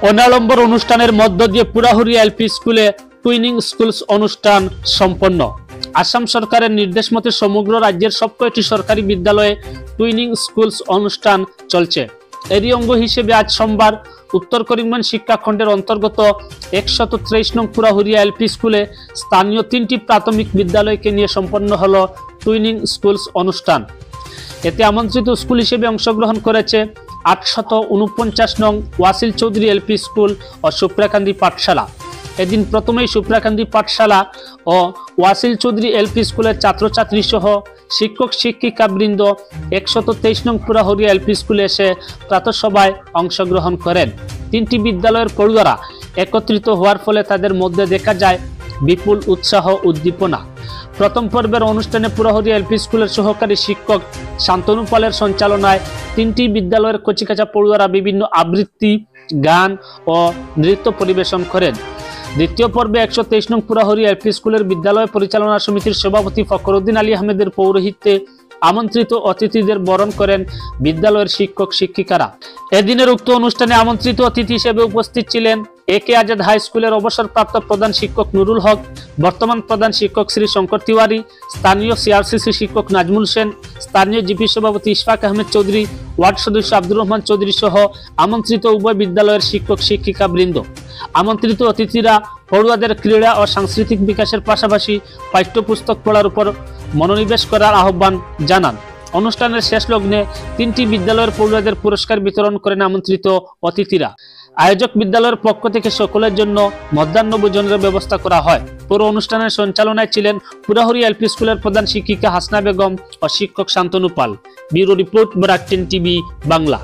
অনাড়ম্বর অনুষ্ঠানের মধ্য দিয়ে পুরাহুরিয়া এলপি স্কুলে টুইনিং স্কুলস অনুষ্ঠান সম্পন্ন। আসাম সরকারের নির্দেশ মতে সমগ্র রাজ্যের সবকটি সরকারি বিদ্যালয়ে টুইনিং স্কুলস অনুষ্ঠান চলছে। এরই অঙ্গ হিসেবে আজ সোমবার উত্তর করিমগঞ্জ শিক্ষাখণ্ডের অন্তর্গত 123 নং পুরাহুরিয়া এলপি স্কুলে স্থানীয় 3টি প্রাথমিক বিদ্যালয়কে নিয়ে সম্পন্ন হলো টুইনিং স্কুলস অনুষ্ঠান। এতে আমন্ত্রিত স্কুল হিসেবে অংশগ্রহণ করেছে 849 নং ওয়াসিল চৌধুরী এলপি স্কুল ও সুপ্রাকান্দি পাঠশালা। এদিন প্রথমেই সুপ্রাকান্দি পাঠশালা ও ওয়াসিল চৌধুরী এলপি স্কুলের ছাত্রছাত্রী সহ শিক্ষক শিক্ষিকা বৃন্দ 123 নং পুরাহুরিয়া এলপি স্কুলে এসে প্রাতঃসভায় অংশগ্রহণ করেন। 3টি বিদ্যালয়ের পড়ুয়ারা একত্রিত হওয়ার ফলে তাদের মধ্যে দেখা যায় বিপুল উৎসাহ উদ্দীপনা। প্রথম পর্বের অনুষ্ঠানে পুরাহুরিয়া এলপি স্কুলের সহকারী শিক্ষক শান্তনু পালের সঞ্চালনায় 3টি বিদ্যালয়ের কচিকাঁচা পড়ুয়ারা বিভিন্ন আবৃত্তি, গান ও নৃত্য পরিবেশন করেন। দ্বিতীয় পর্বে 123 নং পুরাহুরিয়া এলপি স্কুলের বিদ্যালয় পরিচালনা সমিতির সভাপতি ফখরুদ্দিন আলী আহমেদের পৌরোহিত্যে আমন্ত্রিত অতিথিদের বরণ করেন বিদ্যালয়ের শিক্ষক শিক্ষিকারা। এদিনের উক্ত অনুষ্ঠানে আমন্ত্রিত অতিথি হিসেবে উপস্থিত ছিলেন একে আজাদ হাই স্কুলের অবসরপ্রাপ্ত প্রধান শিক্ষক নুরুল হক, বর্তমান প্রধান শিক্ষক শ্রী শঙ্কর তিওয়ারি, স্থানীয় সিআরসিসি শিক্ষক নাজমুল সেন, স্থানীয় জিপি সভাপতি ইশফাক আহমেদ চৌধুরী, ওয়ার্ড সদস্য আব্দুর রহমান চৌধুরী সহ আমন্ত্রিত উভয় বিদ্যালয়ের শিক্ষক শিক্ষিকা বৃন্দ। আমন্ত্রিত অতিথিরা পড়ুয়াদের ক্রীড়া ও সাংস্কৃতিক বিকাশের পাশাপাশি পাঠ্যপুস্তক পড়ার উপর মনোনিবেশ করার আহ্বান জানান। অনুষ্ঠানের শেষ লগ্নে 3টি বিদ্যালয়ের পড়ুয়াদের পুরস্কার বিতরণ করেন আমন্ত্রিত অতিথিরা। আয়োজক বিদ্যালয়ের পক্ষ থেকে সকলের জন্য মধ্যাহ্ন ভোজনের ব্যবস্থা করা হয়। পুরো অনুষ্ঠানের সঞ্চালনায় ছিলেন পুরাহুরিয়া এলপি স্কুলের প্রধান শিক্ষিকা হাসনা বেগম ও শিক্ষক Shantanu Pal. Bureau report, Barak 10 TV Bangla.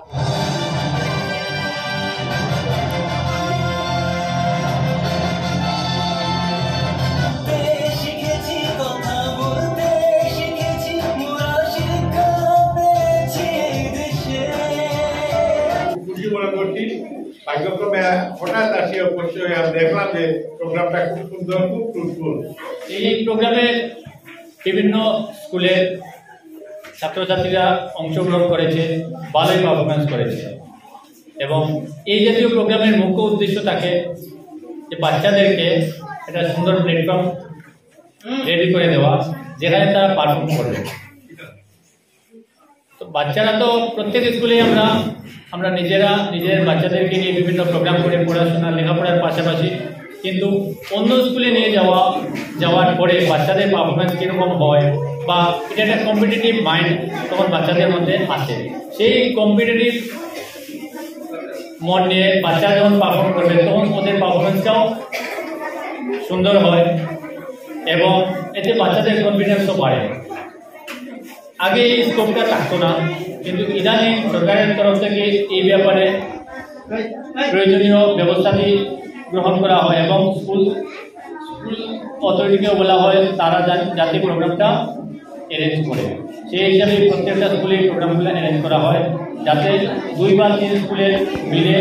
ভাগ্যক্রমে হঠাৎ আসি অবশ্যই দেখলাম যে প্রোগ্রামটা খুব সুন্দর, খুব ফ্রুটফুল। এই প্রোগ্রামে বিভিন্ন স্কুলের ছাত্রছাত্রীরা অংশগ্রহণ করেছে, ভালোই পারফরমেন্স করেছে এবং এই জাতীয় প্রোগ্রামের মুখ্য উদ্দেশ্য থাকে যে বাচ্চাদেরকে একটা সুন্দর প্ল্যাটফর্ম রেডি করে দেওয়া যেখানে তারা পারফর্ম করবে। তো বাচ্চারা তো প্রত্যেক স্কুলে আমরা নিজের বাচ্চাদেরকে নিয়ে বিভিন্ন প্রোগ্রাম করে পড়াশোনা লেখাপড়ার পাশাপাশি কিন্তু অন্য স্কুলে নিয়ে যাওয়ার পরে বাচ্চাদের পারফরমেন্স কীরকম হয় বা এটা একটা কম্পিটিটিভ মাইন্ড তখন বাচ্চাদের মধ্যে আসে। সেই কম্পিটিটিভ মন নিয়ে বাচ্চারা যখন পারফর্ম করবে তখন ওদের পারফরমেন্সটাও সুন্দর হয় এবং এতে বাচ্চাদের কনফিডেন্সও বাড়ে। আগে এই স্কোপটা থাকতো না, কিন্তু ইদানিং সরকারের তরফ থেকে এই ব্যাপারে প্রয়োজনীয় ব্যবস্থাটি গ্রহণ করা হয় এবং স্কুল অথরিটিকেও বলা হয় তারা যাতে প্রোগ্রামটা অ্যারেঞ্জ করে। সেই হিসাবে প্রত্যেকটা স্কুলে প্রোগ্রামগুলো অ্যারেঞ্জ করা হয় যাতে 2 বা 3 স্কুলের মিলে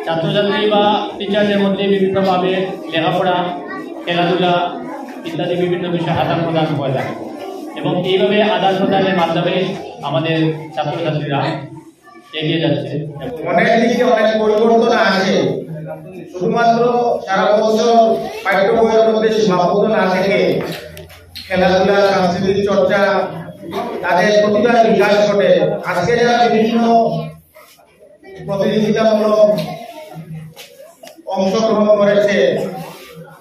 ছাত্রছাত্রী বা টিচারদের মধ্যে বিভিন্নভাবে লেখাপড়া, খেলাধুলা ইত্যাদি বিভিন্ন বিষয়ে আদান প্রদান হয়ে থাকে এবং এইভাবে আদান প্রদানের মাধ্যমে আমাদের ছাত্রছাত্রীরা এগিয়ে যাচ্ছে। অনেক দিকে অনেক পরিবর্তন আসে, শুধুমাত্র সারা বছর পাঠ্য বইয়ের মধ্যে সীমাবদ্ধ না থেকে খেলাধুলা, সাংস্কৃতিক চর্চা, তাদের প্রতিভার বিকাশ ঘটে। আজকে যারা বিভিন্ন প্রতিযোগিতামূলক অংশগ্রহণ করেছে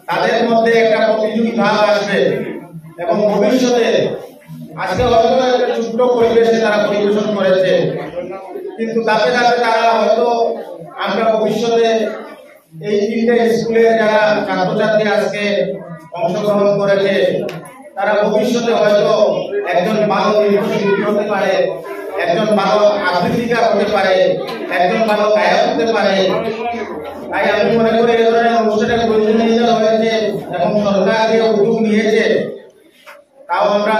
তাদের মধ্যে একটা প্রতিযোগী ভাব আসবে এবং ভবিষ্যতে আজকে হয়তো একটা ছোট্ট পরিবেশে তারা পরিবেশন করেছে, কিন্তু ধাপে ধাপে তারা হয়তো আমরা ভবিষ্যতে এই 3টে স্কুলের যারা ছাত্রছাত্রী আজকে অংশগ্রহণ করেছে তারা ভবিষ্যতে হয়তো একজন ভালো নৃত্যশিল্পী হতে পারে, একজন ভালো আবৃত্তিকার হতে পারে, একজন ভালো গায়ক হতে পারে। তাই আমি মনে করি এই ধরনের অনুষ্ঠানের প্রয়োজনীয়তা হয়েছে এবং সরকার যে উদ্যোগ নিয়েছে তাও আমরা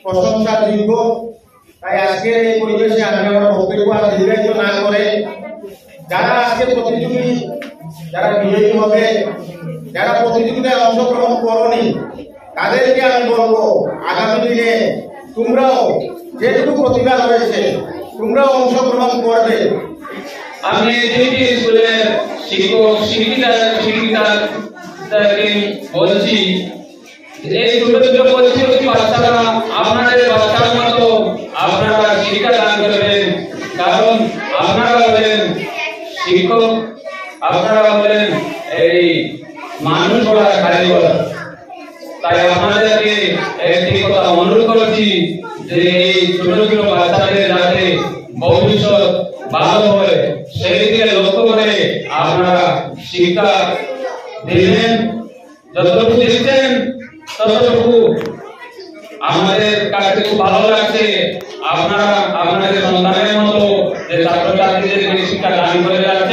প্রশংসার যোগ্য। তাই আজকের এই পরিবেশে আমি আমার বক্তব্য আর দীর্ঘায়িত না করে যারা আজকে প্রতিযোগী, যারা বিজয়ী হবে, যারা প্রতিযোগিতায় অংশগ্রহণ করনি তাদেরকে আমি বলবো আগামী দিনে তোমরাও যেটুকু প্রতিভা রয়েছে তোমরাও অংশগ্রহণ করবে। আমি দুইটি স্কুলের শিক্ষক শিক্ষিকাদেরকে বলছি, এই ছোট ছোট প্রতিযোগী বাচ্চারা আপনাদের বাচ্চার মতো আপনারা শিক্ষা দান করবেন, কারণ আপনারা হলেন শিক্ষক, আপনারা হলেন এই মানুষ গড়ার কারিগর। তাই আপনাদেরকে একটি কথা অনুরোধ করছি যে এই ছোট ছোট বাচ্চাদের যাতে ভবিষ্যৎ ভালো হয় সেই দিকে লক্ষ্য করে আপনারা শিক্ষা দিবেন। যতটুকু দিচ্ছেন ততটুকু আমাদের কাছে খুব ভালো লাগছে। আপনারা আপনাদের সন্তানের মতো যে ছাত্রছাত্রীদেরকে শিক্ষা দান করে যাচ্ছেন